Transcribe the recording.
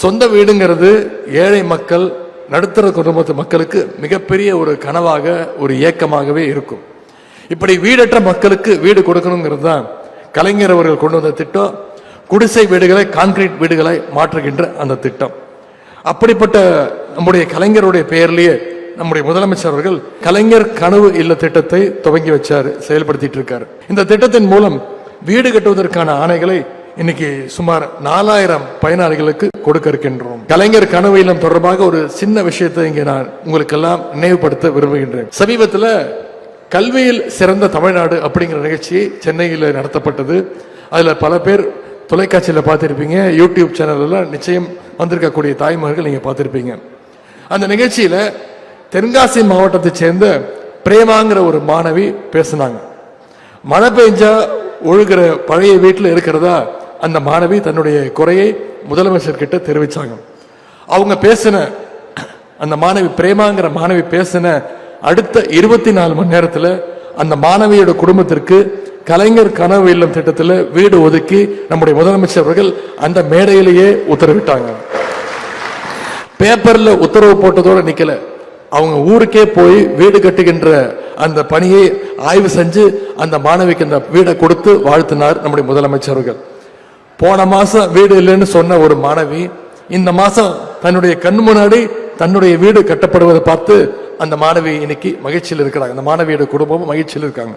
சொந்த வீடுங்கிறது ஏழை மக்கள், நடுத்தர குடும்பத்து மக்களுக்கு மிகப்பெரிய ஒரு கனவாக, ஒரு ஏக்கமாகவே இருக்கும். இப்படி வீடற்ற மக்களுக்கு வீடு கொடுக்கணுங்கிறது தான் கலைஞர் அவர்கள் கொண்டு வந்த திட்டம். குடிசை வீடுகளை கான்கிரீட் வீடுகளை மாற்றுகின்ற அந்த திட்டம். அப்படிப்பட்ட நம்முடைய கலைஞருடைய பெயர்லேயே நம்முடைய முதலமைச்சர் அவர்கள் கலைஞர் கனவு இல்ல திட்டத்தை துவங்கி வச்சாரு, செயல்படுத்திட்டு இருக்காரு. இந்த திட்டத்தின் மூலம் வீடு கட்டுவதற்கான ஆணைகளை இன்னைக்கு சுமார் 4000 பயனாளிகளுக்கு கொடுக்க இருக்கின்றோம். கலைஞர் கனவு இல்லம் தொடர்பாக ஒரு சின்ன விஷயத்தை இங்கே நான் உங்களுக்கு எல்லாம் நினைவுபடுத்த விரும்புகின்றேன். சமீபத்தில் கல்வியில் சிறந்த தமிழ்நாடு அப்படிங்கிற நிகழ்ச்சி சென்னையில் நடத்தப்பட்டது. அதுல பல பேர் தொலைக்காட்சியில் பார்த்திருப்பீங்க, யூடியூப் சேனல்ல நிச்சயம் வந்திருக்கக்கூடிய தாய்மார்கள் நீங்க பார்த்திருப்பீங்க. அந்த நிகழ்ச்சியில தென்காசி மாவட்டத்தை சேர்ந்த பிரேமாங்கிற ஒரு மாணவி பேசினாங்க. மழை பெஞ்சா ஒழுகிற பழைய வீட்டில் இருக்கிறதா அந்த மாணவி தன்னுடைய குறையை முதலமைச்சர் கிட்ட தெரிவிச்சாங்க. அவங்க பேசின அந்த மாணவி பிரேமாங்கிற மாணவி பேசின அடுத்த 24 மணி நேரத்தில் அந்த மாணவியோட குடும்பத்திற்கு கலைஞர் கனவு இல்லம் திட்டத்தில் வீடு ஒதுக்கி நம்முடைய முதலமைச்சர் அவர்கள் அந்த மேடையிலேயே உத்தரவிட்டாங்க. பேப்பர்ல உத்தரவு போட்டதோட நிக்கல, அவங்க ஊருக்கே போய் வீடு கட்டுகின்ற அந்த பணியை ஆய்வு செஞ்சு அந்த மாணவிக்கு அந்த வீடை கொடுத்து வாழ்த்தினார் நம்முடைய முதலமைச்சர் அவர்கள். போன மாசம் வீடு இல்லைன்னு சொன்ன ஒரு மாணவி இந்த மாசம் தன்னுடைய கண் முன்னாடி தன்னுடைய வீடு கட்டப்படுவதை பார்த்து அந்த மாணவி இன்னைக்கு மகிழ்ச்சியில் இருக்கிறாங்க. அந்த மாணவியோட குடும்பமும் மகிழ்ச்சியில் இருக்காங்க.